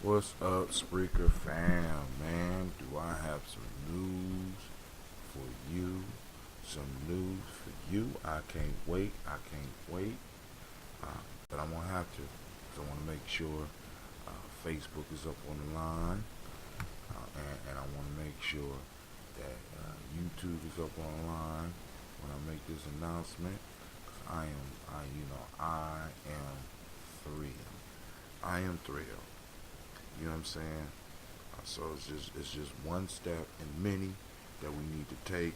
What's up, Spreaker fam, man? Do I have some news for you? Some news for you. I can't wait. But I'm going to have to. So I want to make sure Facebook is up on the line. And I want to make sure that YouTube is up on the line when I make this announcement. 'Cause I am thrilled. I am thrilled. You know what I'm saying? So it's just one step in many that we need to take,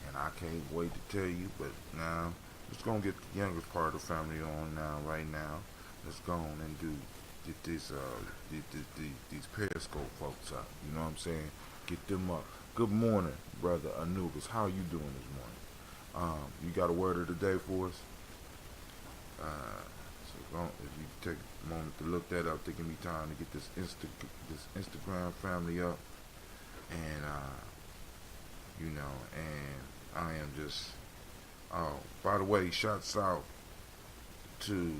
and I can't wait to tell you. But now let's go and get the youngest part of the family on now. Right now, let's go on and get these Periscope folks up. You know what I'm saying? Get them up. Good morning, brother Anubis. How you doing this morning? You got a word of the day for us? If you take a moment to look that up, to give me time to get this Instagram family up, and and I am just. Oh, by the way, shouts out to,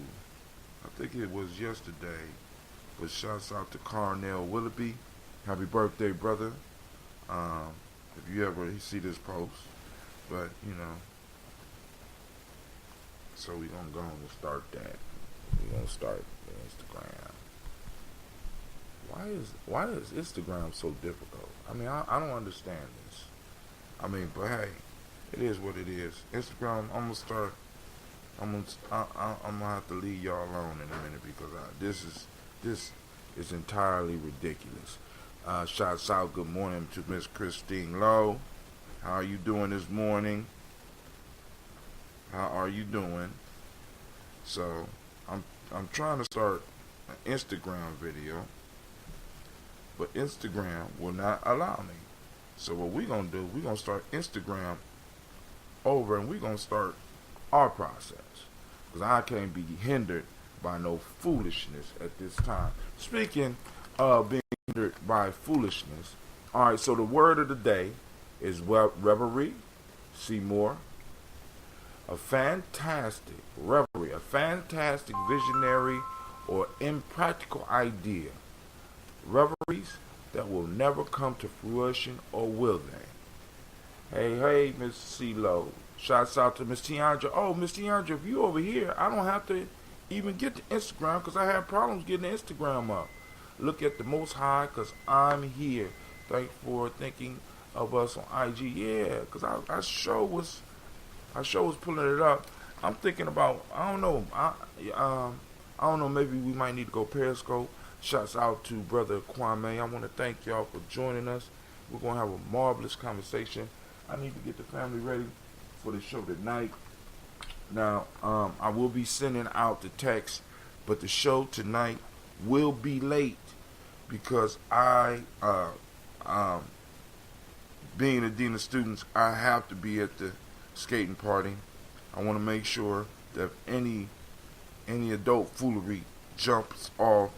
I think it was yesterday, but shouts out to Carnell Willoughby. Happy birthday, brother. If you ever see this post, but so we're gonna go and start that. We're gonna start the Instagram. Why is Instagram so difficult? I mean, I don't understand this. I mean, but hey, it is what it is. Instagram, I'm gonna have to leave y'all alone in a minute because this is entirely ridiculous. Shouts out, good morning to Miss Christine Lowe. How are you doing this morning? How are you doing? So I'm trying to start an Instagram video, but Instagram will not allow me. So what we're gonna do, we're gonna start Instagram over, and we're gonna start our process, because I can't be hindered by no foolishness at this time. Speaking of being hindered by foolishness, all right. So the word of the day is reverie. See more. A fantastic reverie, a fantastic visionary or impractical idea. Reveries that will never come to fruition, or will they? Hey, Miss CeeLo. Shouts out to Miss Tiandra. Oh, Miss Tiandra, if you over here, I don't have to even get to Instagram because I have problems getting the Instagram up. Look at the Most High, because I'm here. Thank for thinking of us on IG. Yeah, because I sure was pulling it up. I'm thinking about, I don't know. I don't know. Maybe we might need to go Periscope. Shouts out to brother Kwame. I want to thank y'all for joining us. We're gonna have a marvelous conversation. I need to get the family ready for the show tonight. Now, I will be sending out the text, but the show tonight will be late because being a dean of students, I have to be at the skating party. I want to make sure that any adult foolery jumps off,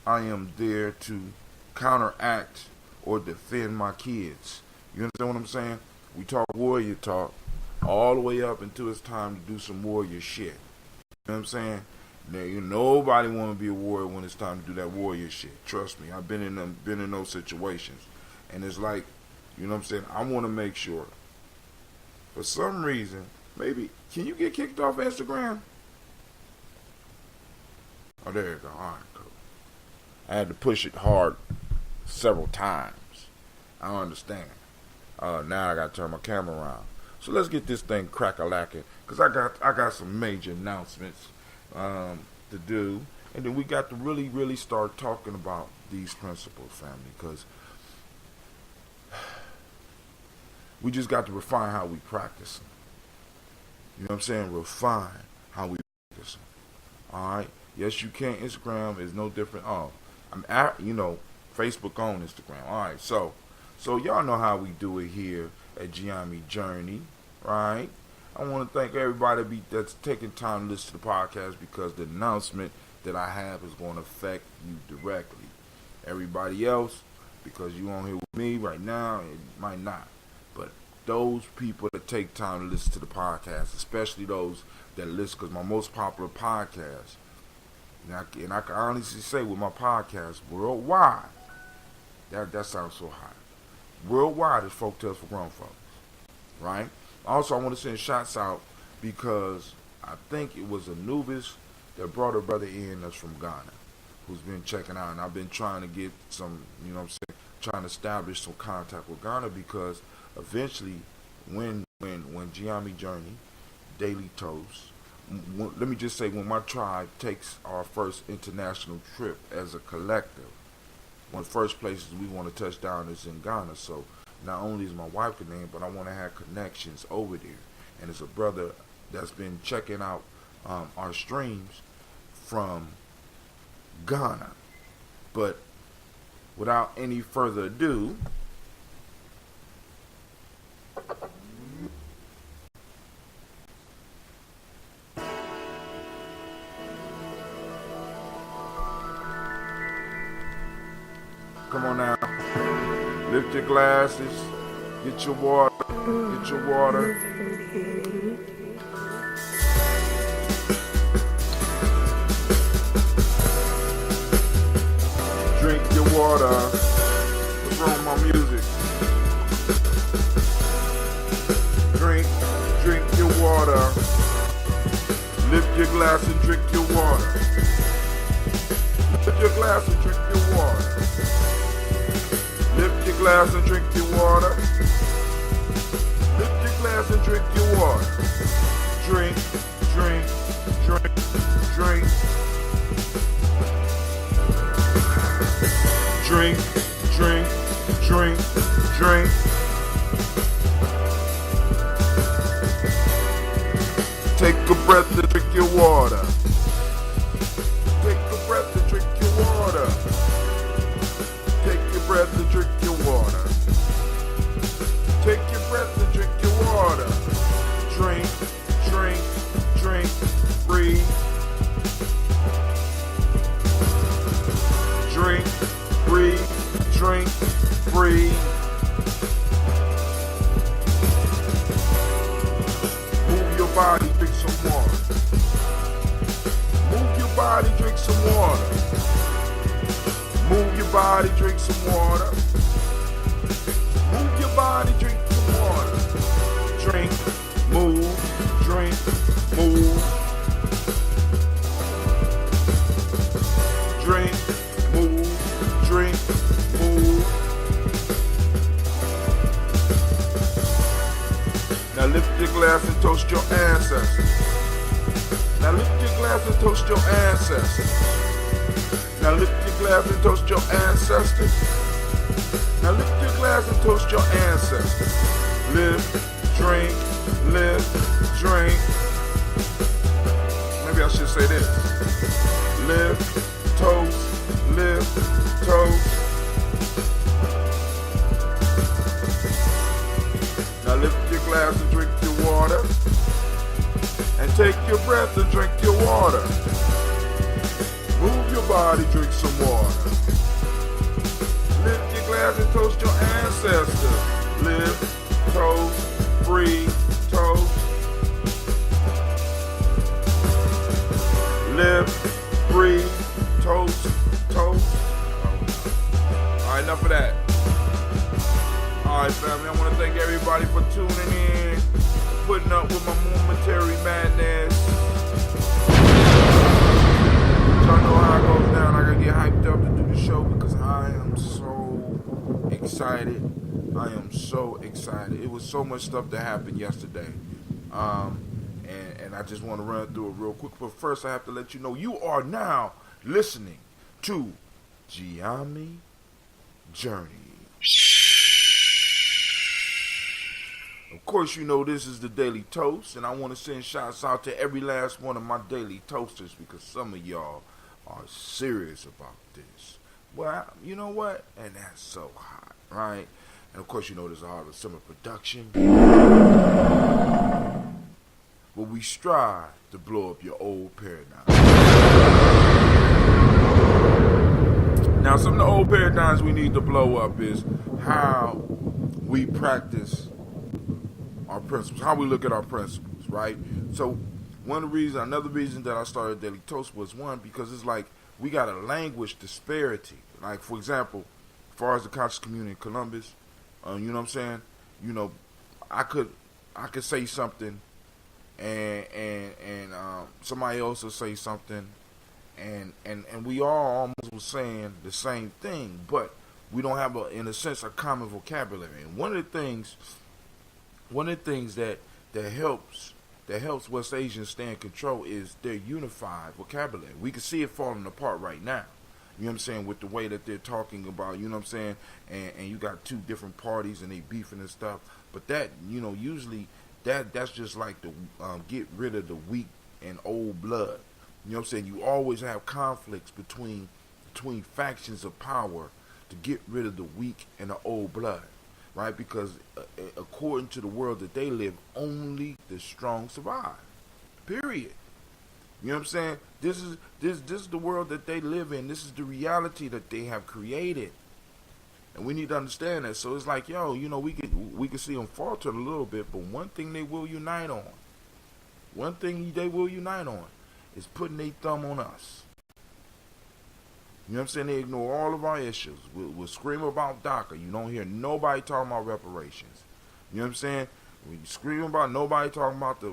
I am there to counteract or defend my kids. You understand what I'm saying? We talk warrior talk all the way up until it's time to do some warrior shit. You know what I'm saying? Now, nobody want to be a warrior when it's time to do that warrior shit. Trust me, I've been in those situations, and it's like, you know what I'm saying? I want to make sure. For some reason, maybe, can you get kicked off Instagram? Oh, there you go. All right, cool. I had to push it hard several times. I don't understand. Now I got to turn my camera around. So let's get this thing crack-a-lacking, because I got some major announcements to do. And then we got to really start talking about these principles, family, because we just got to refine how we practice them. You know what I'm saying? Refine how we practice them. All right? Yes, you can. Instagram is no different. Facebook on Instagram. All right, so y'all know how we do it here at Gye-Nyame Journey, right? I want to thank everybody that's taking time to listen to the podcast, because the announcement that I have is going to affect you directly. Everybody else, because you on here with me right now, it might not. But those people that take time to listen to the podcast, especially those that listen, because my most popular podcast And I can honestly say with my podcast, worldwide, that sounds so hot. Worldwide is folk tales for grown folks, right? Also, I want to send shots out because I think it was Anubis that brought a brother in that's from Ghana, who's been checking out, and I've been trying to get some, you know what I'm saying, trying to establish some contact with Ghana because eventually, when Gye-Nyame Journey, Daily Toast, let me just say, when my tribe takes our first international trip as a collective, one of the first places we want to touch down is in Ghana. So not only is my wife connected, but I want to have connections over there. And it's a brother that's been checking out our streams from Ghana. But without any further ado, come on now, lift your glasses, get your water, drink your water. What's wrong with my music? Drink your water. Lift your glass and drink your water. Lift your glass and drink your water. Lift your glass and drink your water. Lift your glass and drink your water. Drink. Drink. Take a breath and drink your water. Take a breath and drink your water. Take your breath and drink your water. Take your breath and drink your water. Drink, breathe. Drink, breathe. Move your body, drink some water. Move your body, drink some water. Move your body, drink some water. Move your body, drink some water. Drink, move. Drink, move. Now lift your glass and toast your ancestors. Now lift your glass and toast your ancestors. Now lift your glass and toast your ancestors. Now lift your glass and toast your ancestors. Live, drink. Maybe I should say this. Live, toast. Now lift your glass and drink your water. And take your breath and drink your water. Move your body, drink some water. Lift your glass and toast your ancestors. Live, toast, breathe, toast. Live, breathe, toast. Alright, enough of that. Alright, family, I want to thank everybody for tuning in, putting up with my momentary madness. Y'all know how it goes down. I gotta get hyped up to do the show because I am so excited. It was so much stuff that happened yesterday. And I just want to run through it real quick. But first, I have to let you know you are now listening to Gye-Nyame Journey. Of course, you know this is the Daily Toast, and I want to send shouts out to every last one of my Daily Toasters because some of y'all are serious about this. Well, you know what? And that's so hot, right? And of course, you know there's a Heart of Summer production. But we strive to blow up your old paradigm. Now, some of the old paradigms we need to blow up is how we practice our principles, how we look at our principles, right? So Another reason that I started Daily Toast was one, because it's like we got a language disparity. Like, for example, as far as the conscious community in Columbus, you know what I'm saying? You know, I could say something, and somebody else will say something, and we all almost was saying the same thing, but we don't have in a sense, a common vocabulary. And one of the things that helps West Asians stay in control is their unified vocabulary. We can see it falling apart right now. You know what I'm saying? With the way that they're talking about, you know what I'm saying? And you got two different parties and they beefing and stuff. But that, you know, usually that's just like to get rid of the weak and old blood. You know what I'm saying? You always have conflicts between factions of power to get rid of the weak and the old blood, right? Because according to the world that they live, only the strong survive. Period. You know what I'm saying? This is the world that they live in. This is the reality that they have created, and we need to understand that. So it's like, yo, you know, we can see them falter a little bit, but one thing they will unite on. One thing they will unite on is putting their thumb on us. You know what I'm saying? They ignore all of our issues. We'll scream about DACA. You don't hear nobody talking about reparations. You know what I'm saying? We scream about nobody talking about the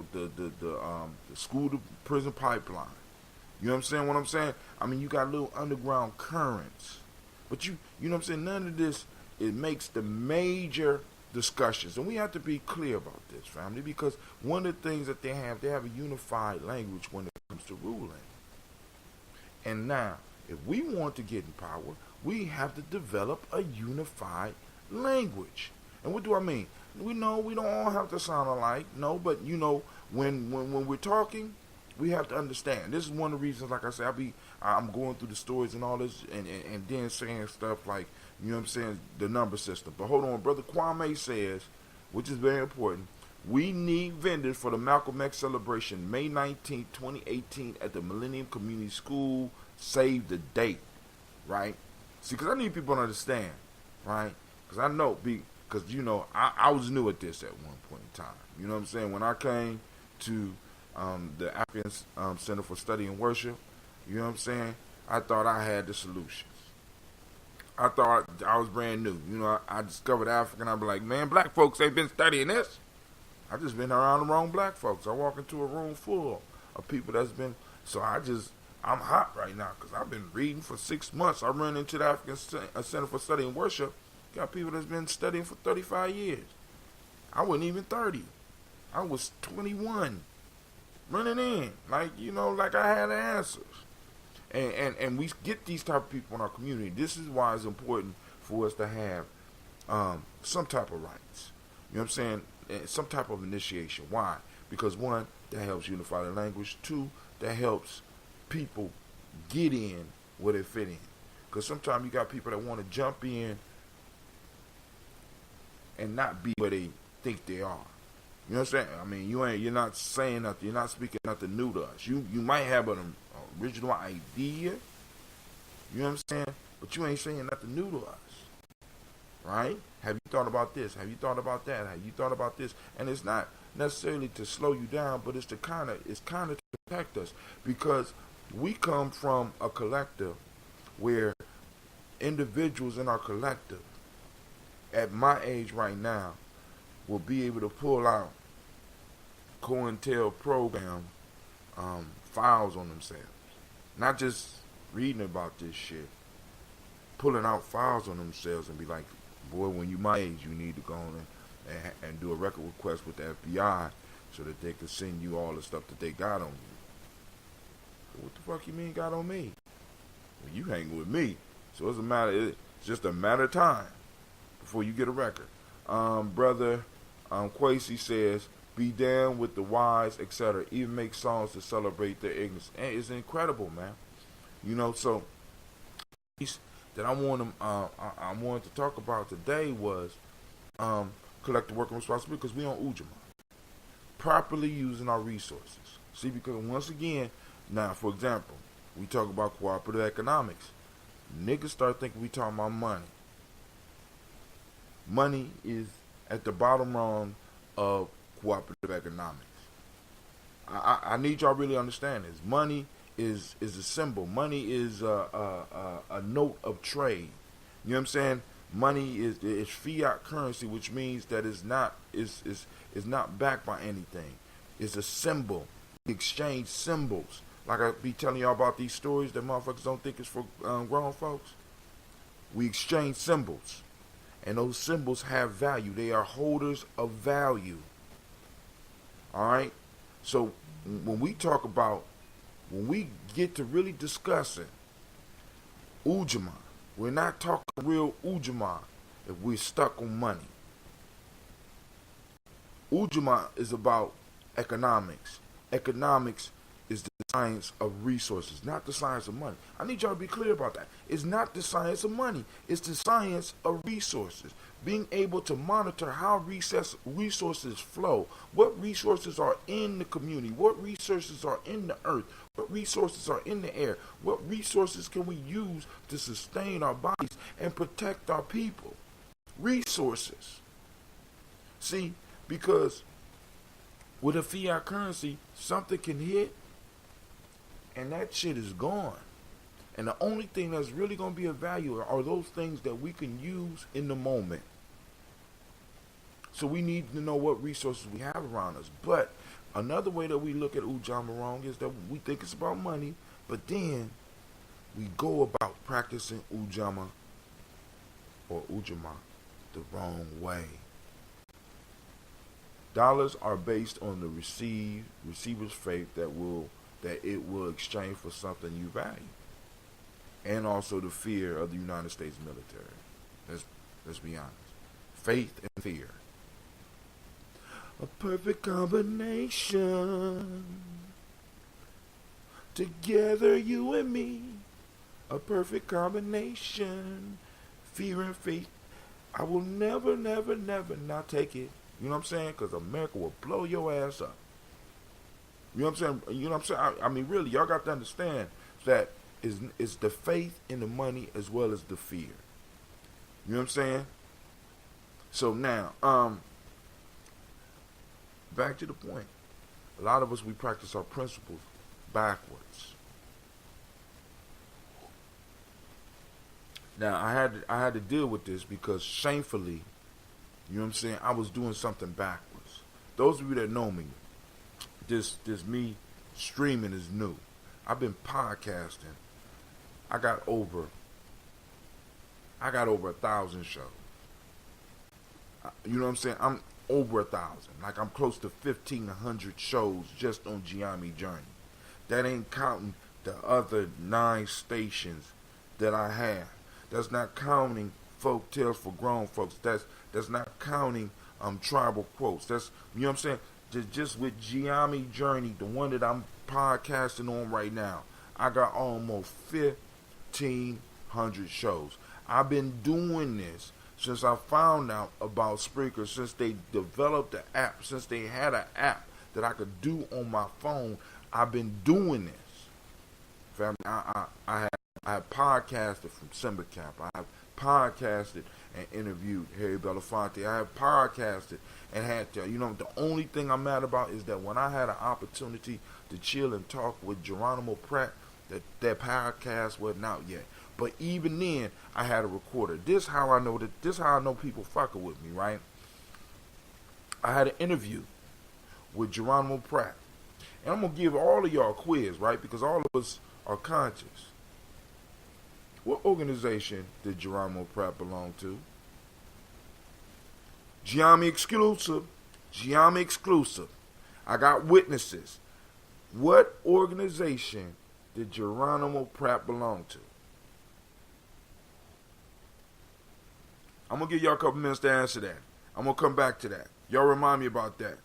school to prison pipeline. You know what I'm saying? What I'm saying? I mean, you got little underground currents, but you know what I'm saying? None of this, it makes the major discussions, and we have to be clear about this, family, because one of the things that they have a unified language when it comes to ruling. And now, if we want to get in power, we have to develop a unified language. And what do I mean? We know we don't all have to sound alike, no, but you know, when we're talking, we have to understand. This is one of the reasons, like I said, I'm going through the stories and all this, and then saying stuff like, you know what I'm saying, the number system. But hold on, Brother Kwame says, which is very important, we need vendors for the Malcolm X celebration, May 19, 2018, at the Millennium Community School. Save the date, right? See, because I need people to understand, right? Because I know, because, you know, I was new at this at one point in time. You know what I'm saying? When I came to the African Center for Study and Worship, you know what I'm saying? I thought I had the solutions. I thought I was brand new. You know, I discovered Africa, and I'd be like, man, black folks ain't been studying this. I just been around the wrong black folks. I walk into a room full of people that's been, so I'm hot right now because I've been reading for 6 months. I run into the African Center for Study and Worship. Got people that's been studying for 35 years. I wasn't even 30. I was 21. Running in. Like, you know, like I had the answers. And we get these type of people in our community. This is why it's important for us to have some type of rights. You know what I'm saying? Some type of initiation. Why? Because one, that helps unify the language. Two, that helps people get in where they fit in. Because sometimes you got people that want to jump in and not be where they think they are. You know what I'm saying? I mean, you're not saying nothing, you're not speaking nothing new to us. You might have an original idea, you know what I'm saying? But you ain't saying nothing new to us. Right? Have you thought about this? Have you thought about that? Have you thought about this? And it's not necessarily to slow you down, but it's kind of to protect us, because we come from a collective where individuals in our collective at my age right now will be able to pull out COINTEL program files on themselves. Not just reading about this shit, pulling out files on themselves and be like, boy, when you my age, you need to go on and do a record request with the FBI so that they can send you all the stuff that they got on you. What the fuck you mean got on me? Well, you hang with me. So it's just a matter of time before you get a record. Brother Quasi says, be down with the wise, etc. Even make songs to celebrate their ignorance. And it's incredible, man. You know, so that I wanted to talk about today was collective working responsibility, because we on Ujaama. Properly using our resources. See, because once again, now, for example, we talk about cooperative economics. Niggas start thinking we talking about money. Money is at the bottom rung of cooperative economics. I need y'all to really understand this. Money is a symbol. Money is a note of trade. You know what I'm saying? Money is fiat currency, which means that is not backed by anything. It's a symbol. We exchange symbols. Like I be telling y'all about these stories that motherfuckers don't think is for grown folks. We exchange symbols, and those symbols have value. They are holders of value. All right. So when we talk about, when we get to really discussing Ujaama, we're not talking real Ujaama if we're stuck on money. Ujaama is about economics. Economics is the science of resources, not the science of money. I need y'all to be clear about that. It's not the science of money. It's the science of resources. Being able to monitor how resources flow, what resources are in the community, what resources are in the earth, what resources are in the air, what resources can we use to sustain our bodies and protect our people. Resources. See, because with a fiat currency, something can hit and that shit is gone. And the only thing that's really going to be of value are those things that we can use in the moment. So we need to know what resources we have around us. But another way that we look at Ujaama wrong is that we think it's about money, but then we go about practicing Ujaama or Ujaama the wrong way. Dollars are based on the receiver's faith that it will exchange for something you value, and also the fear of the United States military. Let's be honest. Faith and fear. A perfect combination. Together, you and me. A perfect combination. Fear and faith. I will never, never, never not take it. You know what I'm saying? Because America will blow your ass up. You know what I'm saying? You know what I'm saying? I mean, really, y'all got to understand that it's the faith in the money as well as the fear. You know what I'm saying? So now, back to the point. A lot of us, we practice our principles backwards. Now, I had to deal with this because shamefully, you know what I'm saying, I was doing something backwards. Those of you that know me, this me streaming is new. I've been podcasting. I got over 1,000 shows. You know what I'm saying? I'm over 1,000. Like I'm close to 1,500 shows just on Gye-Nyame Journey. That ain't counting the other 9 stations that I have. That's not counting folk tales for grown folks. That's not counting tribal quotes. That's, you know what I'm saying? Just with Gye-Nyame Journey, the one that I'm podcasting on right now, I got almost 1,500 shows. I've been doing this since I found out about Spreaker, since they developed the app, since they had an app that I could do on my phone. I've been doing this. Family, I have podcasted from Simba Camp. I have podcasted and interviewed Harry Belafonte. I have podcasted and had to, you know, the only thing I'm mad about is that when I had an opportunity to chill and talk with Geronimo Pratt, that podcast wasn't out yet. But even then, I had a recorder. This how I know people fucking with me, right? I had an interview with Geronimo Pratt. And I'm going to give all of y'all a quiz, right? Because all of us are conscious. What organization did Geronimo Pratt belong to? Gye-Nyame exclusive. Gye-Nyame exclusive. I got witnesses. What organization did Geronimo Pratt belong to? I'm going to give y'all a couple minutes to answer that. I'm going to come back to that. Y'all remind me about that.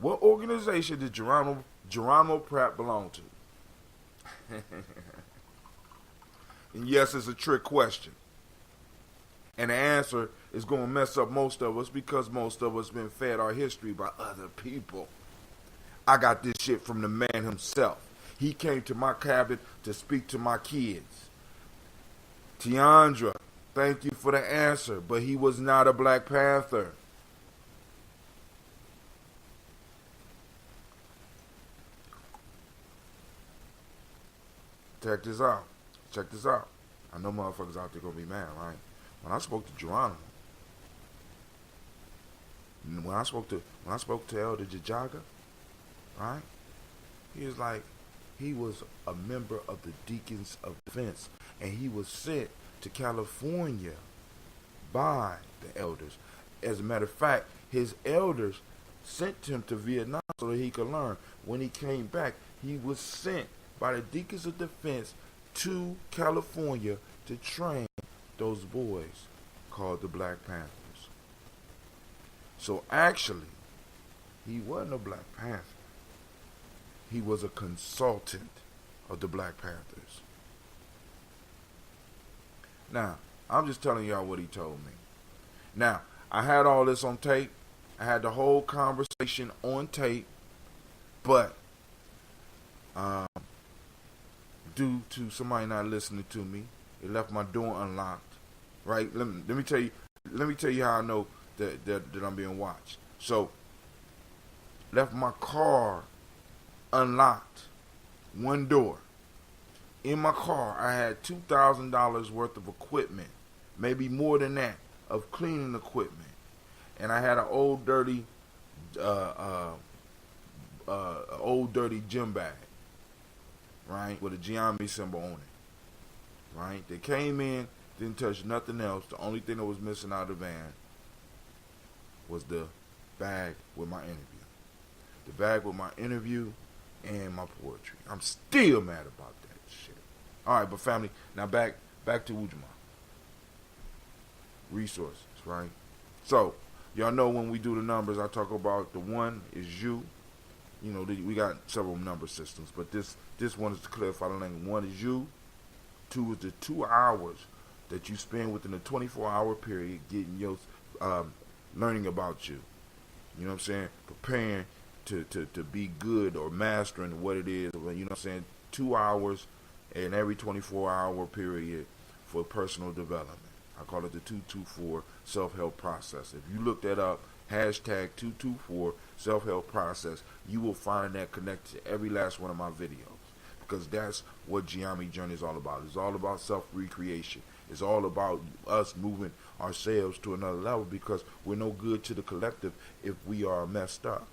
What organization did Geronimo Pratt belong to? And yes, it's a trick question. And the answer is going to mess up most of us because most of us been fed our history by other people. I got this shit from the man himself. He came to my cabin to speak to my kids. Tiandra, thank you for the answer, but he was not a Black Panther. check this out. Check this out. I know motherfuckers out there gonna be mad, right? When I spoke to Geronimo, when I spoke to Elder Jajaga, right? He was like, he was a member of the Deacons of Defense, and he was sent to California by the elders. As a matter of fact, his elders sent him to Vietnam so that he could learn. When he came back, he was sent by the Deacons of Defense to California to train those boys called the Black Panthers. So actually, he wasn't a Black Panther. He was a consultant of the Black Panthers. Now, I'm just telling y'all what he told me. Now, I had all this on tape. I had the whole conversation on tape, but due to somebody not listening to me, it left my door unlocked. Right? Let me tell you how I know that I'm being watched. So, left my car unlocked, one door. In my car, I had $2,000 worth of equipment, maybe more than that, of cleaning equipment. And I had an old dirty gym bag, right, with a Gye-Nyame symbol on it, right? They came in, didn't touch nothing else. The only thing that was missing out of the van was the bag with my interview. The bag with my interview and my poetry. I'm still mad about that shit. All right, but family, now back to Ujaama. Resources, right? So, y'all know when we do the numbers, I talk about the one is you. You know, we got several number systems, but this one is to clarify the language. One is you. Two is the 2 hours that you spend within a 24-hour period getting your learning about you. You know what I'm saying? Preparing to be good or mastering what it is. You know what I'm saying? 2 hours in every 24-hour period for personal development. I call it the 224 self-help process. If you look that up, hashtag 224 self-help process, you will find that connected to every last one of my videos. Because that's what Gye-Nyame Journey is all about. It's all about self-recreation. It's all about us moving ourselves to another level, because we're no good to the collective if we are messed up.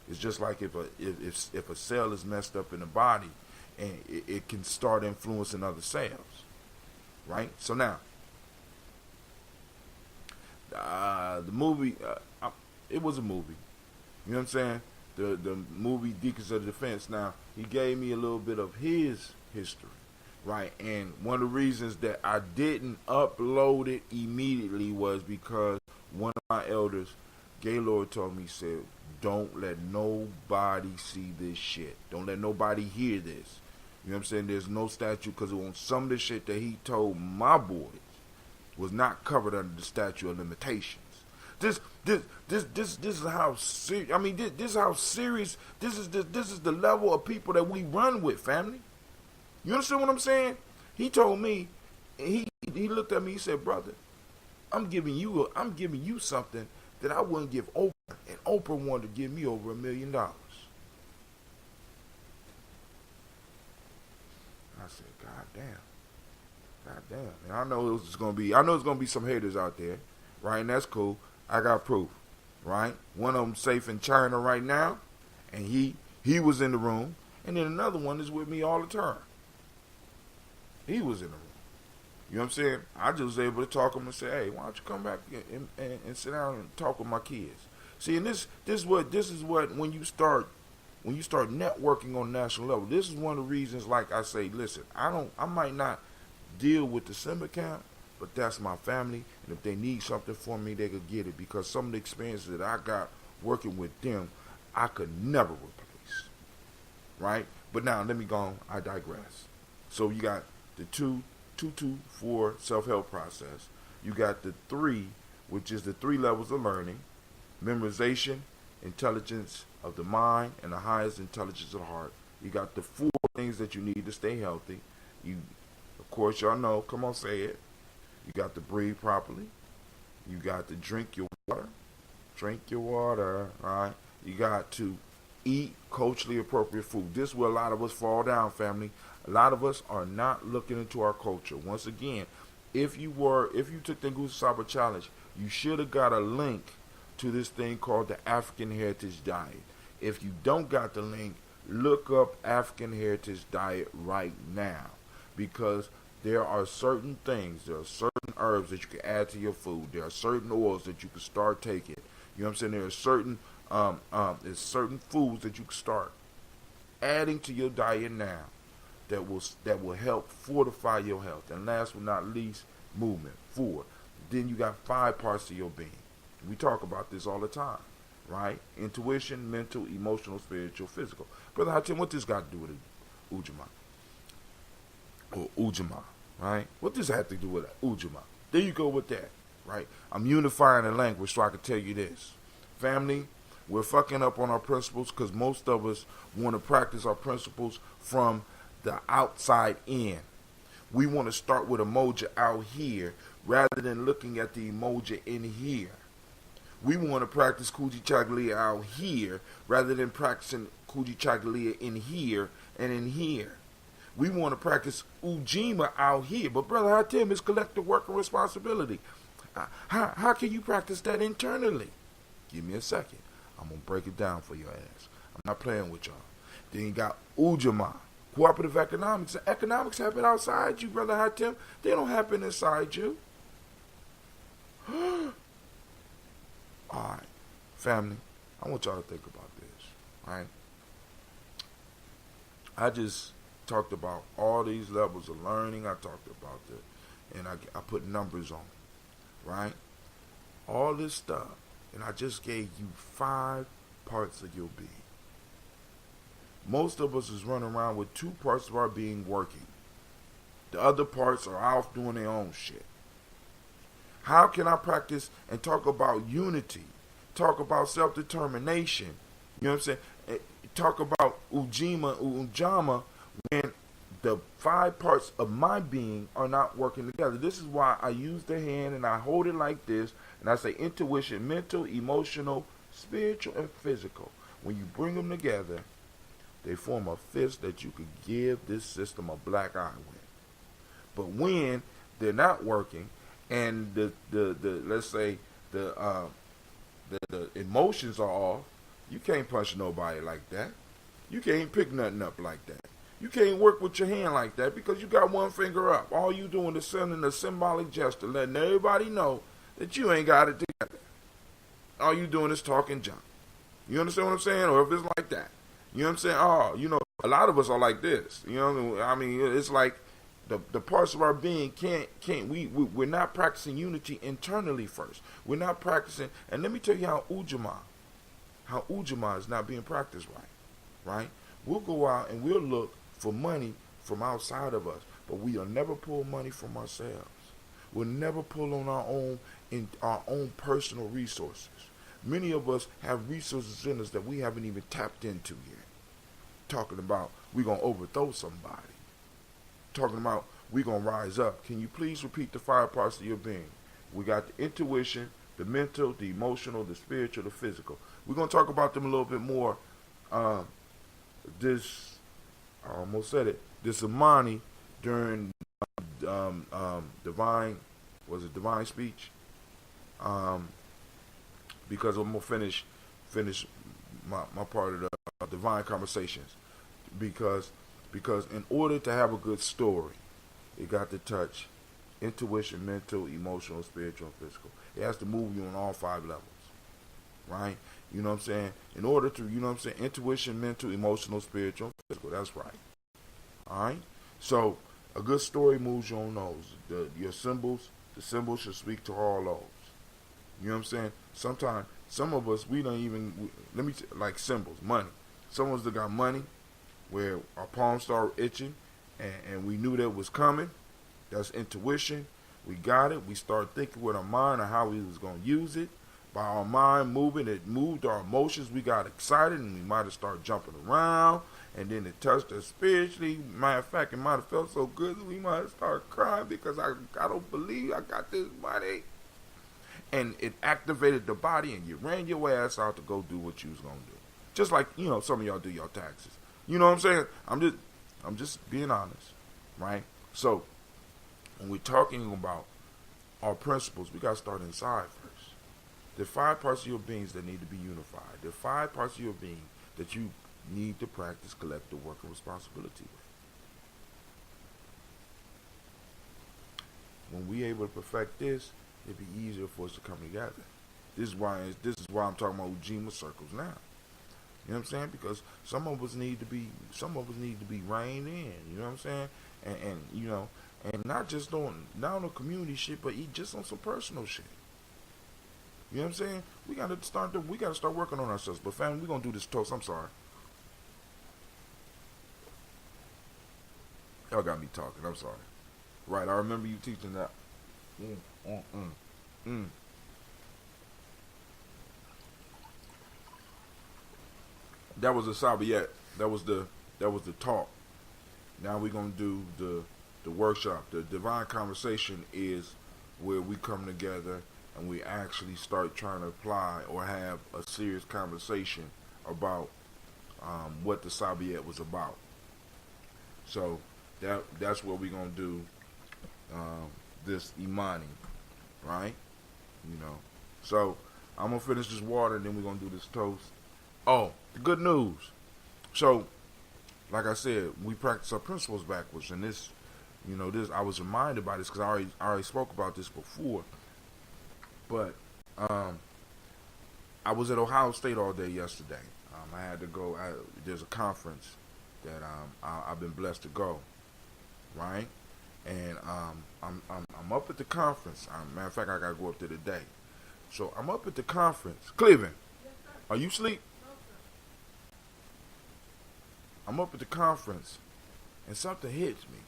It's just like if a cell is messed up in the body, and it can start influencing other cells, right? So now, the movie, it was a movie. You know what I'm saying? The movie Deacons of Defense. Now, he gave me a little bit of his history, right? And one of the reasons that I didn't upload it immediately was because one of my elders, Gaylord, told me, said, don't let nobody see this shit. Don't let nobody hear this. You know what I'm saying? There's no statute, because on some of the shit that he told my boys was not covered under the statute of limitations. This is how serious. I mean, this is how serious. This is the level of people that we run with, family. You understand what I'm saying? He told me, he looked at me. He said, "Brother, I'm giving you something that I wouldn't give Oprah, and Oprah wanted to give me over $1 million." I said, "God damn." And I know it's gonna be some haters out there, right? And that's cool. I got proof, right? One of them safe in China right now, and he was in the room, and then another one is with me all the time. He was in the room. You know what I'm saying? I just was able to talk to him and say, "Hey, why don't you come back and sit down and talk with my kids?" See, and this is what when you start networking on a national level, this is one of the reasons. Like I say, listen, I might not deal with the Simba camp, but that's my family, and if they need something from me, they could get it, because some of the experiences that I got working with them, I could never replace, right? But now, let me go on. I digress. So you got the 224 self-help process. You got the 3, which is the 3 levels of learning: memorization, intelligence of the mind, and the highest intelligence of the heart. You got the 4 things that you need to stay healthy. Of course, y'all know. Come on, say it. You got to breathe properly. You got to drink your water. Right? You got to eat culturally appropriate food. This is where a lot of us fall down, family. A lot of us are not looking into our culture. Once again, if you took the Goose Saba Challenge, you should have got a link to this thing called the African Heritage Diet. If you don't got the link, look up African Heritage Diet right now, because there are certain things, there are certain herbs that you can add to your food. There are certain oils that you can start taking. You know what I'm saying? There are there's certain foods that you can start adding to your diet now that will help fortify your health. And last but not least, movement. 4. Then you got 5 parts of your being. We talk about this all the time, right? Intuition, mental, emotional, spiritual, physical. Brother Hatim, what this got to do with Ujaama? Or Ujaama, right? What does that have to do with Ujaama? There you go with that, right? I'm unifying the language so I can tell you this. Family, we're fucking up on our principles because most of us want to practice our principles from the outside in. We want to start with emoji out here rather than looking at the emoji in here. We want to practice Kuji Chagalia out here rather than practicing Kuji Chagalia in here and in here. We want to practice Ujaama out here. But Brother Hatim, is collective work and responsibility. How can you practice that internally? Give me a second. I'm going to break it down for your ass. I'm not playing with y'all. Then you got Ujaama, cooperative economics. Economics happen outside you, Brother Hatim. They don't happen inside you. Alright, family, I want y'all to think about this, right? I just talked about all these levels of learning. I talked about and I put numbers on it, right? All this stuff, and I just gave you 5 parts of your being. Most of us is running around with 2 parts of our being working. The other parts are off doing their own shit. How can I practice and talk about unity, talk about self-determination, you know what I'm saying, talk about Ujaama when the 5 parts of my being are not working together? This is why I use the hand and I hold it like this and I say intuition, mental, emotional, spiritual, and physical. When you bring them together, they form a fist that you could give this system a black eye with. But when they're not working, and the let's say the emotions are off, you can't punch nobody like that. You can't pick nothing up like that. You can't work with your hand like that because you got one finger up. All you doing is sending a symbolic gesture, letting everybody know that you ain't got it together. All you doing is talking junk. You understand what I'm saying? Or if it's like that, you know what I'm saying? Oh, you know, a lot of us are like this. You know, I mean, it's like the parts of our being we're not practicing unity internally first. We're not practicing, and let me tell you how Ujaama is not being practiced right? We'll go out and we'll look for money from outside of us, but we'll never pull money from ourselves. We'll never pull on our own personal resources. Many of us have resources in us that we haven't even tapped into yet. Talking about we're going to overthrow somebody. Talking about we're going to rise up. Can you please repeat the 5 parts of your being? We got the intuition, the mental, the emotional, the spiritual, the physical. We're going to talk about them a little bit more. I almost said it. This Amani during divine speech. Because I'm going to finish my part of the divine conversations. Because in order to have a good story, it got to touch intuition, mental, emotional, spiritual, and physical. It has to move you on all 5 levels, right? You know what I'm saying? In order to, you know what I'm saying, intuition, mental, emotional, spiritual, and physical. That's right. All right? So a good story moves you on those. The symbols should speak to all those. You know what I'm saying? Sometimes, some of us, we don't even, like symbols, money. Some of us that got money, where our palms start itching, and we knew that was coming. That's intuition. We got it. We started thinking with our mind on how we was going to use it. By our mind moving, it moved our emotions. We got excited, and we might have started jumping around, and then it touched us spiritually. Matter of fact, it might have felt so good that we might have started crying because I don't believe I got this money. And it activated the body, and you ran your ass out to go do what you was going to do. Just like, you know, some of y'all do your taxes. You know what I'm saying? I'm just being honest, right? So when we're talking about our principles, we got to start inside first. There are 5 parts of your beings that need to be unified. There are 5 parts of your being that you need to practice collective work and responsibility with. When we're able to perfect this, it'd be easier for us to come together. This is why I'm talking about Ujaama circles now. You know what I'm saying? Because some of us need to be reined in. You know what I'm saying? And you know, and not on the community shit, but just on some personal shit. You know what I'm saying? We gotta start working on ourselves. But family, we're gonna do this toast. I'm sorry. Y'all got me talking. I'm sorry. Right, I remember you teaching that. That was a Sabiet. That was the talk. Now we're gonna do the workshop. The divine conversation is where we come together and we actually start trying to apply or have a serious conversation about what the Sabiet was about. So that's what we're gonna do this Imani, right? You know. So I'm gonna finish this water and then we're gonna do this toast. Oh, the good news. So, like I said, we practice our principles backwards, and this, you know, I was reminded by this because I already spoke about this before. But I was at Ohio State all day yesterday. I had to go. There's a conference that I've been blessed to go, right? And I'm up at the conference. Matter of fact, I gotta go up there today. So I'm up at the conference. Cleveland, are you asleep? I'm up at the conference, and something hits me.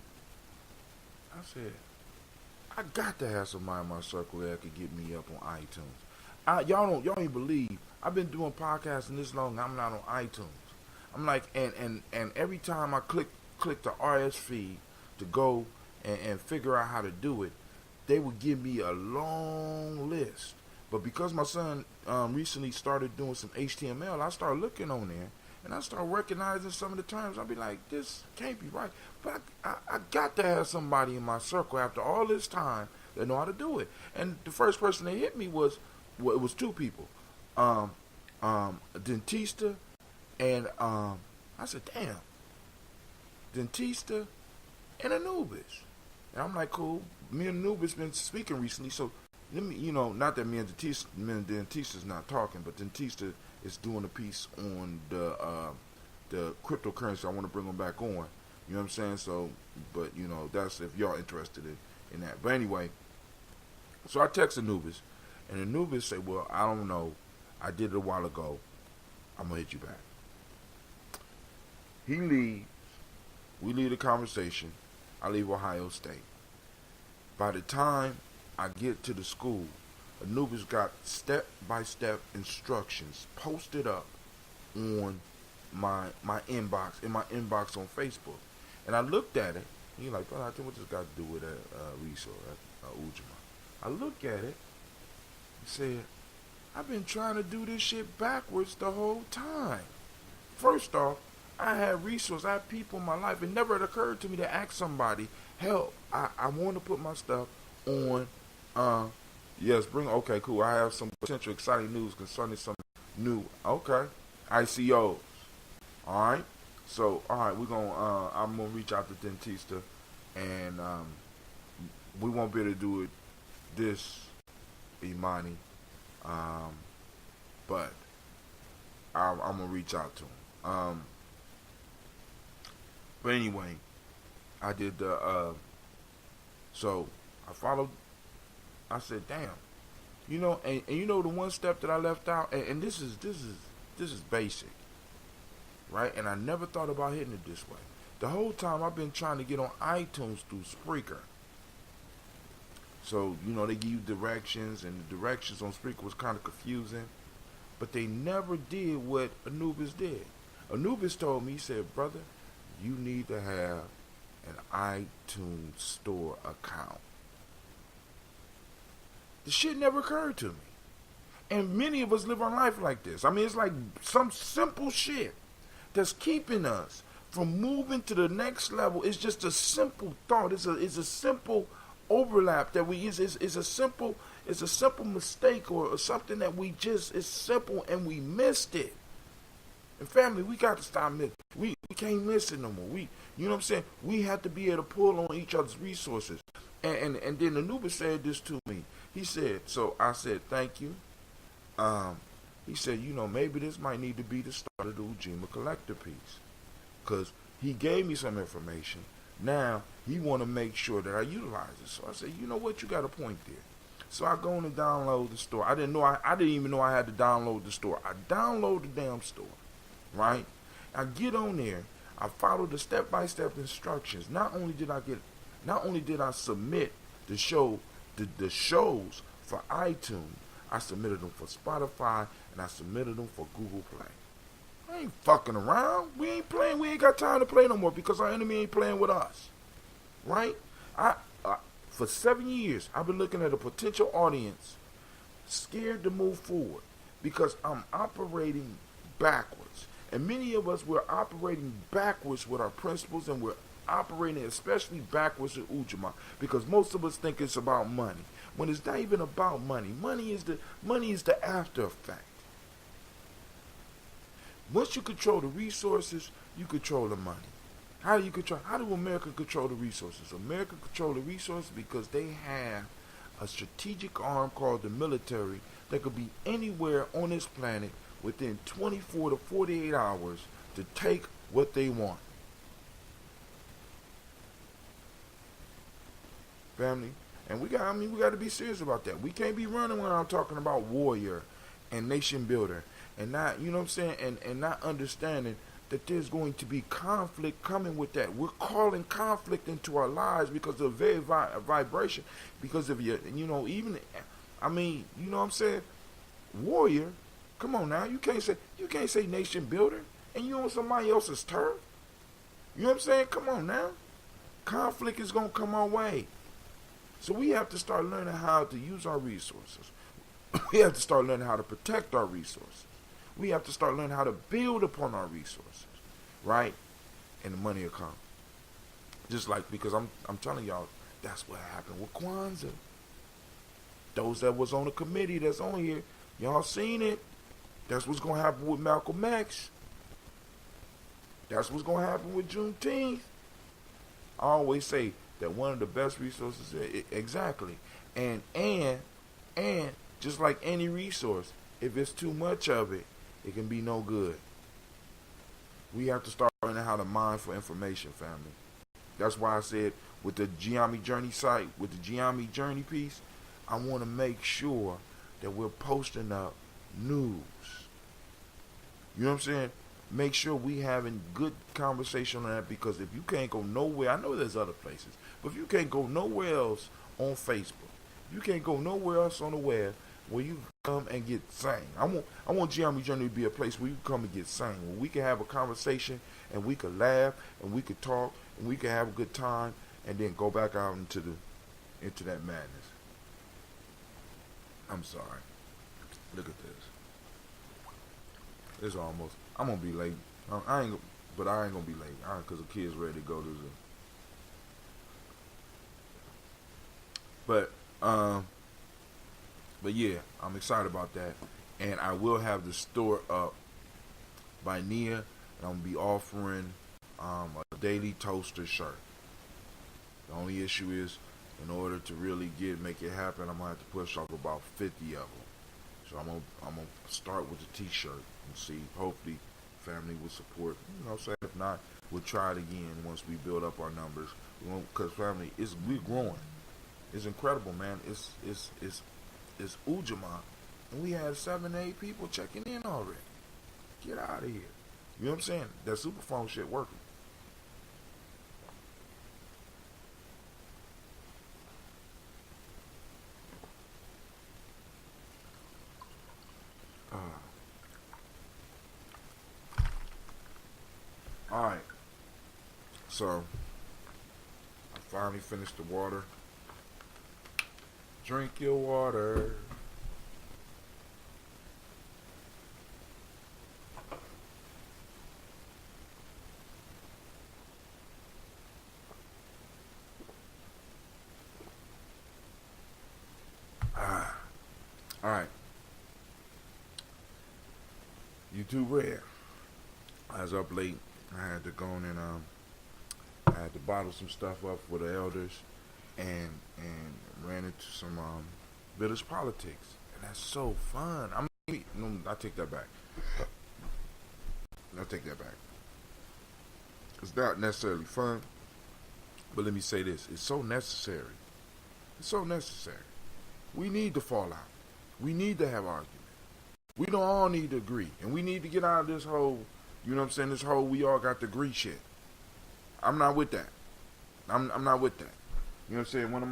I said, I got to have somebody in my circle that could get me up on iTunes. Y'all don't even believe I've been doing podcasting this long. I'm not on iTunes. I'm like, and every time I click the RS feed to go and figure out how to do it, they would give me a long list. But because my son recently started doing some HTML, I started looking on there. And I start recognizing some of the terms. I'll be like, this can't be right. But I got to have somebody in my circle after all this time that know how to do it. And the first person that hit me was, well, it was 2 people. A dentista and, I said, damn. Dentista and Anubis. And I'm like, cool. Me and Anubis been speaking recently. So, let me, you know, not that me and Dentista's not talking, but Dentista is doing a piece on the cryptocurrency. I want to bring them back on. You know what I'm saying? So, but you know, that's if y'all interested in that. But anyway, so I text Anubis, and Anubis said, "Well, I don't know. I did it a while ago. I'm gonna hit you back." He leaves. We leave the conversation. I leave Ohio State. By the time I get to the school, Anubis got step-by-step instructions posted up on my inbox, in my inbox on Facebook. And I looked at it, and you're like, bro, I think what this got to do with resource, Ujaama. I look at it and said, I've been trying to do this shit backwards the whole time. First off, I had resources, I had people in my life. It never had occurred to me to ask somebody, help, I want to put my stuff on, yes, okay, cool. I have some potential exciting news concerning some new, okay, ICOs. All right. So, all right, I'm gonna reach out to Dentista, and we won't be able to do it this Imani, but I'm gonna reach out to him. But anyway, I did so I followed. I said, damn, you know, and you know the one step that I left out, and this is basic, right? And I never thought about hitting it this way. The whole time I've been trying to get on iTunes through Spreaker. So, you know, they give you directions, and the directions on Spreaker was kind of confusing, but they never did what Anubis did. Anubis told me, he said, brother, you need to have an iTunes store account. The shit never occurred to me. And many of us live our life like this. I mean, it's like some simple shit that's keeping us from moving to the next level. It's just a simple thought. It's a simple overlap that we it's a simple mistake or something that we just it's simple and we missed it. And family, we got to stop missing. We can't miss it no more. You know what I'm saying? We have to be able to pull on each other's resources. And then Anubis said this to me. He said, so I said, thank you. He said, maybe this might need to be the start of the Ujaama collector piece. Because he gave me some information. Now, he want to make sure that I utilize it. So I said, you know what? You got a point there. So I go on and download the store. I didn't even know I had to download the store. I download the damn store. Right? I get on there. I follow the step-by-step instructions. Not only did I submit the shows for iTunes, I submitted them for Spotify, and I submitted them for Google Play. I ain't fucking around. We ain't playing. We ain't got time to play no more because our enemy ain't playing with us. Right? For 7 years, I've been looking at a potential audience scared to move forward because I'm operating backwards. And many of us, we're operating backwards with our principles, and we're operating especially backwards with Ujaama because most of us think it's about money. When it's not even about money. Money is the after effect. Once you control the resources, you control the money. How do America control the resources? America control the resources because they have a strategic arm called the military that could be anywhere on this planet within 24 to 48 hours to take what they want. Family, and we got to be serious about that. We can't be running when I'm talking about warrior and nation builder and not, you know what I'm saying, and not understanding that there's going to be conflict coming with that. We're calling conflict into our lives because of very vibration, because of you know what I'm saying, warrior. Come on now, you can't say nation builder and you on somebody else's turf. You know what I'm saying? Come on now. Conflict is gonna come our way. So we have to start learning how to use our resources. We have to start learning how to protect our resources. We have to start learning how to build upon our resources. Right? And the money will come. Just like, because I'm telling y'all, that's what happened with Kwanzaa. Those that was on the committee that's on here, y'all seen it. That's what's going to happen with Malcolm X. That's what's going to happen with Juneteenth. I always say that one of the best resources, exactly. And just like any resource, if it's too much of it, it can be no good. We have to start learning how to mine for information, family. That's why I said with the Gye-Nyame Journey site, with the Gye-Nyame Journey piece, I want to make sure that we're posting up news. You know what I'm saying? Make sure we having good conversation on that, because if you can't go nowhere, I know there's other places, but if you can't go nowhere else on Facebook, you can't go nowhere else on the web where you come and get sane. I want Gye-Nyame Journey to be a place where you come and get sane, where we can have a conversation and we can laugh and we can talk and we can have a good time and then go back out into that madness. I'm sorry. Look at this. It's almost. I'm gonna be late. I ain't gonna be late because the kids ready to go to the. But yeah, I'm excited about that, and I will have the store up by Nia, and I'm gonna be offering a daily toaster shirt. The only issue is, in order to really make it happen, I'm gonna have to push off about 50 of them. So I'm gonna start with the T-shirt and see. Hopefully, family will support. You know, so if not, we'll try it again once we build up our numbers. Because family, we're growing. It's incredible, man. It's Ujaama, and we had 7 to 8 people checking in already. Get out of here. You know what I'm saying? That superphone shit working. Alright, so I finally finished the water. Drink your water. you too, Red. I was up late. I had to go in and I had to bottle some stuff up for the elders, and ran into some village politics, and that's so fun. I mean, no, I take that back. I take that back. It's not necessarily fun, but let me say this: it's so necessary. It's so necessary. We need to fall out. We need to have arguments. We don't all need to agree, and we need to get out of this whole, you know what I'm saying, this whole we all got to agree shit. I'm not with that. I'm not with that. You know what I'm saying? One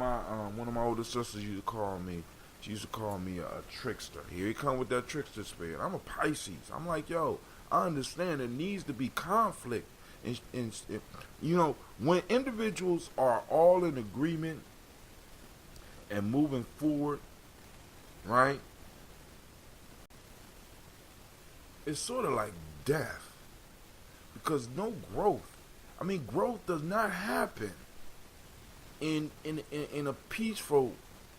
of my older sisters used to call me. She used to call me a trickster. Here he come with that trickster spirit. I'm a Pisces. I'm like, yo, I understand there needs to be conflict. And you know, when individuals are all in agreement and moving forward, right? It's sort of like death, because no growth. I mean, growth does not happen in a peaceful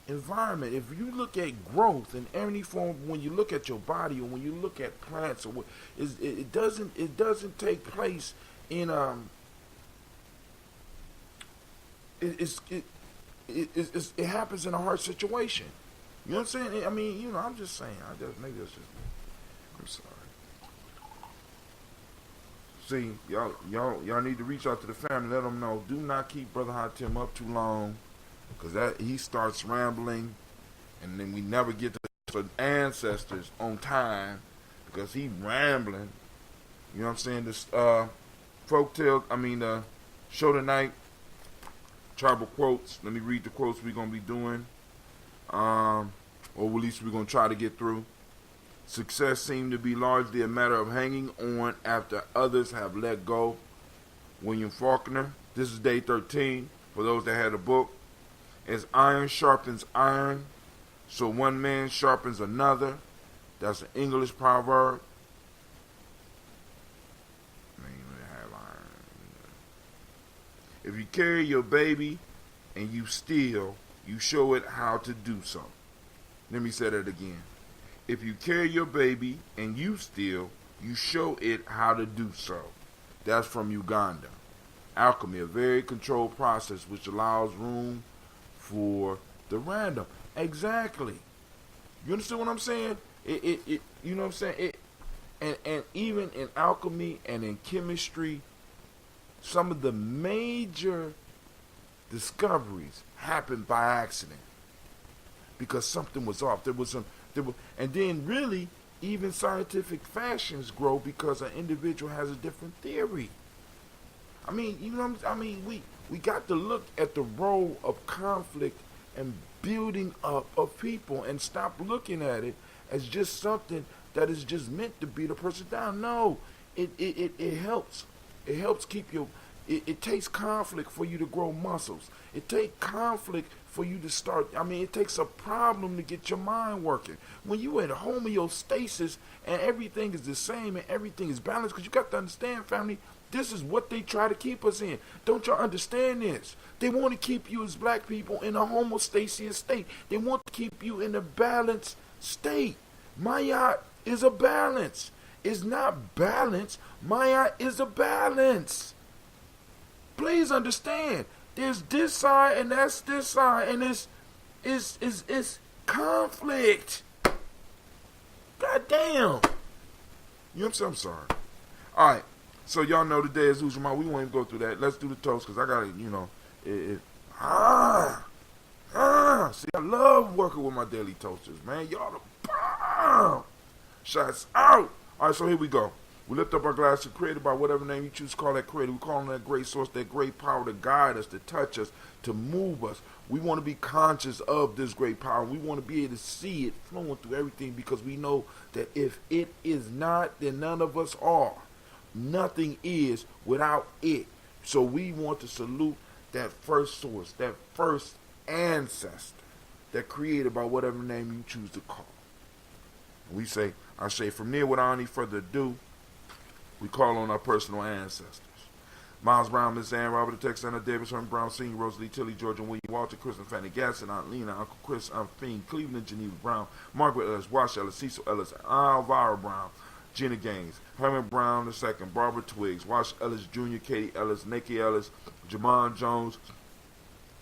environment. If you look at growth in any form, when you look at your body or when you look at plants, or it doesn't take place in it happens in a hard situation. You know what I'm saying? I mean, you know, I'm just saying. Maybe that's just me. I'm sorry. See, y'all need to reach out to the family. Let them know. Do not keep Brother Hatim up too long, because that he starts rambling, and then we never get to the ancestors on time because he rambling. You know what I'm saying? This show tonight, tribal quotes. Let me read the quotes we're gonna be doing, or at least we're gonna try to get through. Success seemed to be largely a matter of hanging on after others have let go. William Faulkner. This is day 13 for those that had a book. As iron sharpens iron, so one man sharpens another. That's an English proverb. If you carry your baby and you steal, you show it how to do so. Let me say that again. If you carry your baby and you steal, you show it how to do so. That's from Uganda. Alchemy, a very controlled process which allows room for the random. Exactly. You understand what I'm saying? You know what I'm saying? And even in alchemy and in chemistry, some of the major discoveries happened by accident because something was off. And then really, even scientific fashions grow because an individual has a different theory. I mean, you know, we got to look at the role of conflict and building up of people, and stop looking at it as just something that is just meant to beat a person down. No, it helps. It helps keep you. It takes conflict for you to grow muscles. It takes conflict for you to start. I mean, it takes a problem to get your mind working. When you in homeostasis and everything is the same and everything is balanced, because you got to understand, family, this is what they try to keep us in. Don't y'all understand this? They want to keep you as black people in a homeostasis state. They want to keep you in a balanced state. Maya is a balance. It's not balance. Maya is a balance. Please understand. There's this side and that's this side, and it's conflict. God damn. You know what I'm saying? I'm sorry. All right. So y'all know today is Ujaama. We won't even go through that. Let's do the toast, because I got to, you know, See, I love working with my daily toasters, man. Y'all the bomb. Shots out. All right, so here we go. We lift up our glass to created by whatever name you choose to call that creator. We call on that great source, that great power to guide us, to touch us, to move us. We want to be conscious of this great power. We want to be able to see it flowing through everything, because we know that if it is not, then none of us are. Nothing is without it. So we want to salute that first source, that first ancestor, that created by whatever name you choose to call. We say, I say, from there, without any further ado, we call on our personal ancestors. Miles Brown, Miss Ann, Robert the Texan, Davis, Herman Brown, Sr., Rosalie, Tilly, George, and William Walter, Chris and Fanny Gasson, Aunt Lena, Uncle Chris, Aunt Fiend, Cleveland, Geneva Brown, Margaret Ellis, Wash Ellis, Cecil Ellis, Alvaro Brown, Gina Gaines, Herman Brown II, Barbara Twiggs, Wash Ellis Jr., Katie Ellis, Nikki Ellis, Jamon Jones,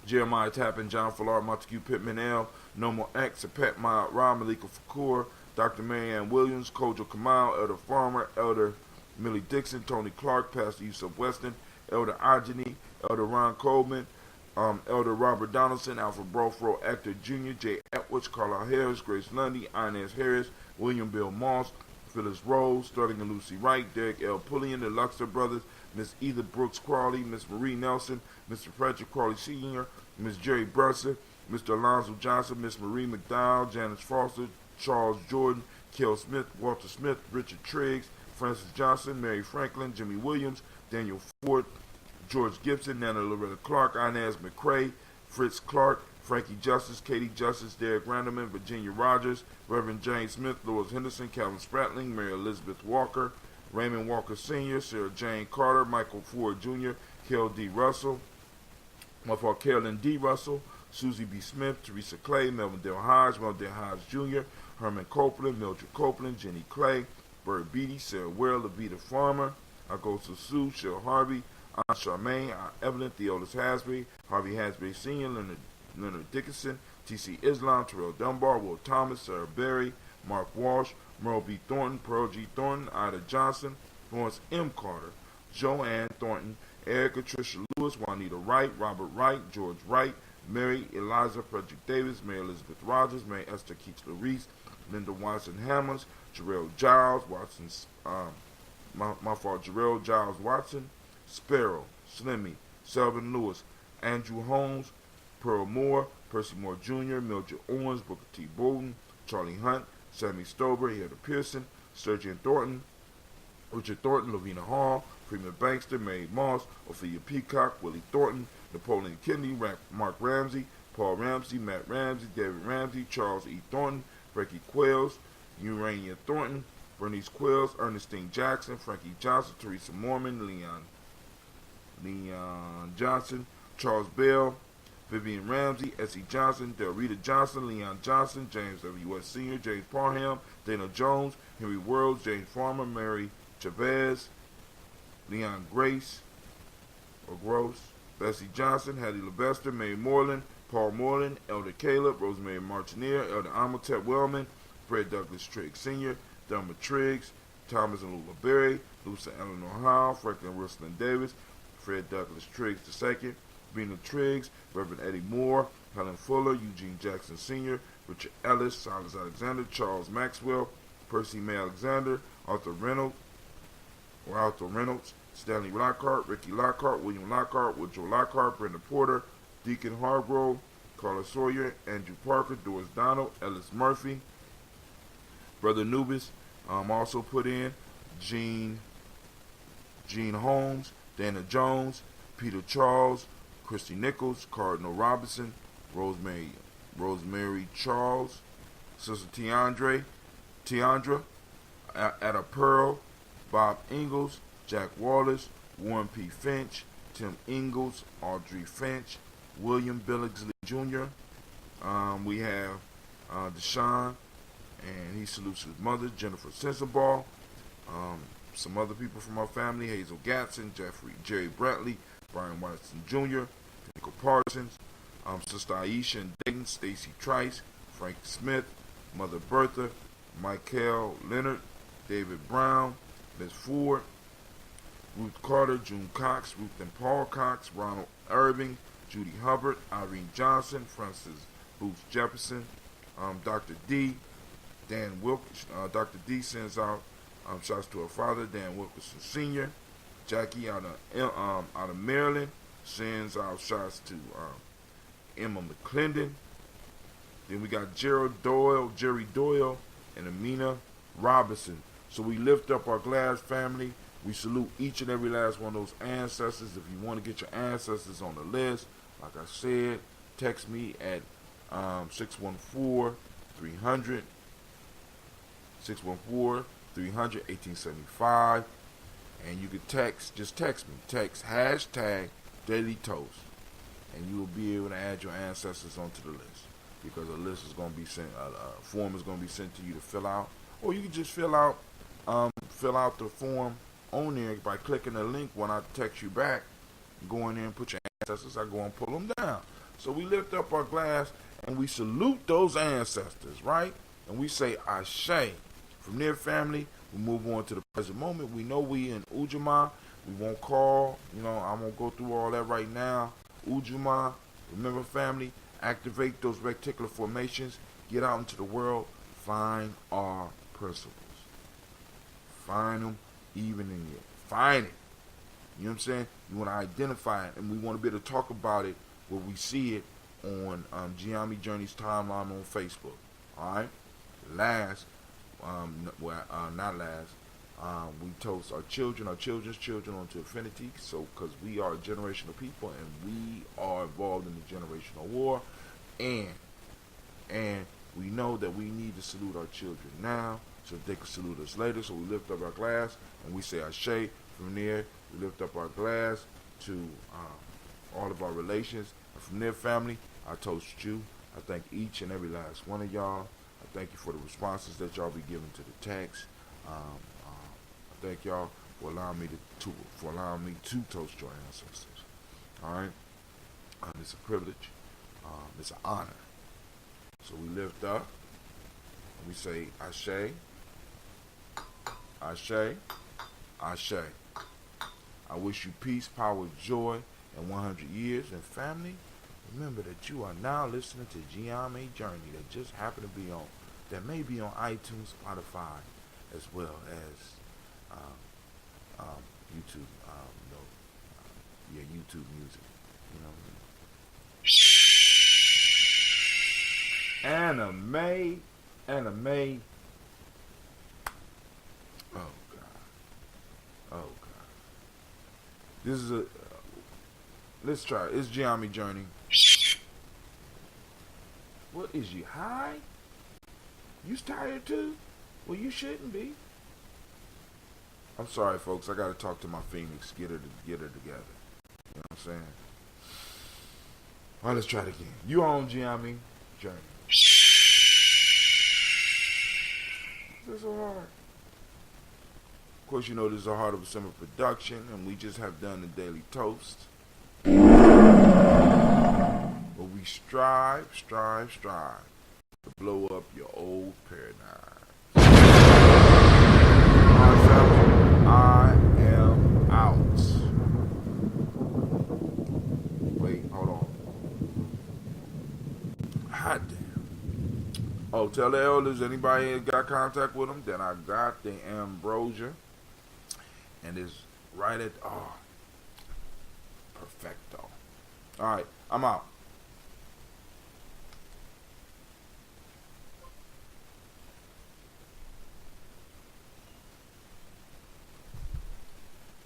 Jeremiah Tappan, John Fallard, Montague Pittman L, Normal X, Pet Ma, Rob Malika Fakur, Dr. Marianne Williams, Kojo Kamal, Elder Farmer, Elder Millie Dixon, Tony Clark, Pastor Yusuf Weston, Elder Ajani, Elder Ron Coleman, Elder Robert Donaldson, Alfred Brofro, Actor Jr., Jay Edwards, Carla Harris, Grace Lundy, Inez Harris, William Bill Moss, Phyllis Rose, Sterling and Lucy Wright, Derek L. Pullian, the Luxor Brothers, Miss Edith Brooks Crawley, Miss Marie Nelson, Mr. Frederick Crawley Sr., Miss Jerry Brusser, Mr. Alonzo Johnson, Miss Marie McDowell, Janice Foster, Charles Jordan, Kel Smith, Walter Smith, Richard Triggs, Francis Johnson, Mary Franklin, Jimmy Williams, Daniel Ford, George Gibson, Nana Loretta Clark, Inez McCrae, Fritz Clark, Frankie Justice, Katie Justice, Derek Randerman, Virginia Rogers, Reverend James Smith, Lois Henderson, Calvin Spratling, Mary Elizabeth Walker, Raymond Walker Sr., Sarah Jane Carter, Michael Ford Jr., Kel D. Russell, Carolyn D. Russell, Susie B. Smith, Teresa Clay, Melvin Dale Hodge, Melvin Dale Hodge Jr., Herman Copeland, Mildred Copeland, Jenny Clay, Bird Beatty, Sarah Ware, Levita Farmer, Agosa Sue, Shell Harvey, Aunt Charmaine, Aunt Evelyn, Theodis Hasbury, Harvey Hasbury Sr., Leonard Dickinson, T.C. Islam, Terrell Dunbar, Will Thomas, Sarah Berry, Mark Walsh, Merle B. Thornton, Pearl G. Thornton, Ida Johnson, Florence M. Carter, Joanne Thornton, Erica Tricia Lewis, Juanita Wright, Robert Wright, George Wright, Mary Eliza Frederick Davis, Mary Elizabeth Rogers, Mary Esther Keachler Reese, Linda Watson Hammonds, Jarrell Giles, Jarrell Giles Watson, Sparrow, Slimmy, Selvin Lewis, Andrew Holmes, Pearl Moore, Percy Moore Jr., Mildred Owens, Booker T. Bolden, Charlie Hunt, Sammy Stover, Heather Pearson, Sturgeon Thornton, Richard Thornton, Lavina Hall, Freeman Bankster, Mary Moss, Ophelia Peacock, Willie Thornton, Napoleon Kennedy, Mark Ramsey, Paul Ramsey, Matt Ramsey, David Ramsey, Charles E. Thornton, Frankie Quails, Urania Thornton, Bernice Quills, Ernestine Jackson, Frankie Johnson, Teresa Mormon, Leon Johnson, Charles Bell, Vivian Ramsey, Essie Johnson, Delrita Johnson, Leon Johnson, James W.S. Sr., James Parham, Dana Jones, Henry Worlds, James Farmer, Mary Chavez, Leon Grace, or Gross, Bessie Johnson, Hattie Levester, Mary Moreland, Paul Moreland, Elder Caleb, Rosemary Martineer, Elder Amotet Wellman, Fred Douglas Triggs Sr., Delma Triggs, Thomas and Lula Berry, Lucia Eleanor Howe, Franklin Rustlin Davis, Fred Douglas Triggs II, Bina Triggs, Reverend Eddie Moore, Helen Fuller, Eugene Jackson Sr., Richard Ellis, Silas Alexander, Charles Maxwell, Percy May Alexander, Arthur Reynolds, Stanley Lockhart, Ricky Lockhart, William Lockhart, Woodrow Lockhart, Brenda Porter, Deacon Hargrove, Carla Sawyer, Andrew Parker, Doris Donald, Ellis Murphy, Brother Nubis, also put in Gene Holmes, Dana Jones, Peter Charles, Christy Nichols, Cardinal Robinson, Rosemary Charles, Sister Tiandra, Ada Pearl, Bob Ingalls, Jack Wallace, Warren P. Finch, Tim Ingalls, Audrey Finch, William Billingsley Jr. We have Deshaun, and he salutes his mother, Jennifer Sensabaugh. Some other people from our family, Hazel Gatson, Jerry Brantley, Brian Watson Jr., Nicole Parsons, Sister Aisha and Dayton, Stacy Trice, Frank Smith, Mother Bertha, Michael Leonard, David Brown, Miss Ford, Ruth Carter, June Cox, Ruth and Paul Cox, Ronald Irving, Judy Hubbard, Irene Johnson, Francis Booth Jefferson, Dr. D, Dan Wilkins. Dr. D sends out shouts to her father, Dan Wilkerson Sr. Jackie out of Maryland sends out shots to Emma McClendon. Then we got Jerry Doyle, and Amina Robinson. So we lift up our Glass family. We salute each and every last one of those ancestors. If you want to get your ancestors on the list, like I said, text me at 614-300 1875, and you can just text me. Text hashtag Daily Toast, and you will be able to add your ancestors onto the list, because a list is going to be sent, a form is going to be sent to you to fill out, or you can just fill out fill out the form on there by clicking the link when I text you back. Go in there and put your ancestors. I go and pull them down. So we lift up our glass and we salute those ancestors, right? And we say Ashe. From there, family, we move on to the present moment. We know we in Ujaama. We won't call. I won't go through all that right now. Ujaama. Remember, family, activate those reticular formations. Get out into the world. Find our principles. Find them even in it. Find it. You know what I'm saying? You want to identify it, and we want to be able to talk about it where we see it on Gye-Nyame Journey's timeline on Facebook. All right? Last, not last, we toast our children, our children's children onto infinity, so because we are a generational people, and we are involved in the generational war, and we know that we need to salute our children now so that they can salute us later. So we lift up our glass and we say Ashe. From there, we lift up our glass to all of our relations. And from there, family, I toast you. I thank each and every last one of y'all. I thank you for the responses that y'all be giving to the text. I thank y'all for allowing me to toast your ancestors. All right, it's a privilege. It's an honor. So we lift up and we say Ashe, Ashe, Ashe. I wish you peace, power, joy, and 100 years. And family, remember that you are now listening to Gye-Nyame Journey that just happened to be on, that may be on iTunes, Spotify, as well as YouTube, YouTube music. You know what I mean? Anime. Oh God. This is let's try it. It's Gye-Nyame Journey. What is you high? You tired too? Well, you shouldn't be. I'm sorry, folks. I gotta talk to my Phoenix. Get her together. You know what I'm saying? All right, let's try it again. You on Gye-Nyame Journey. This is so hard. Of course, you know this is a Heart of a Summer production, and we just have done the daily toast. But we strive to blow up your old paradigm. Alright, family, I am out. Wait, hold on. Hot damn. Oh, tell the elders, anybody got contact with them, that I got the ambrosia. And it's right at, perfecto. Alright, I'm out.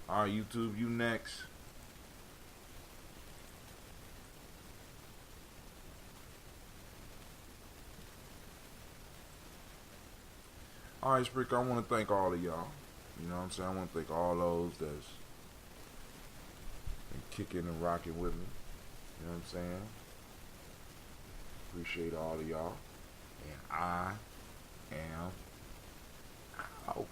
Alright, YouTube, you next. Alright, Sprick, I want to thank all of y'all. You know what I'm saying? I want to thank all those that's been kicking and rocking with me. You know what I'm saying? Appreciate all of y'all. And I am out.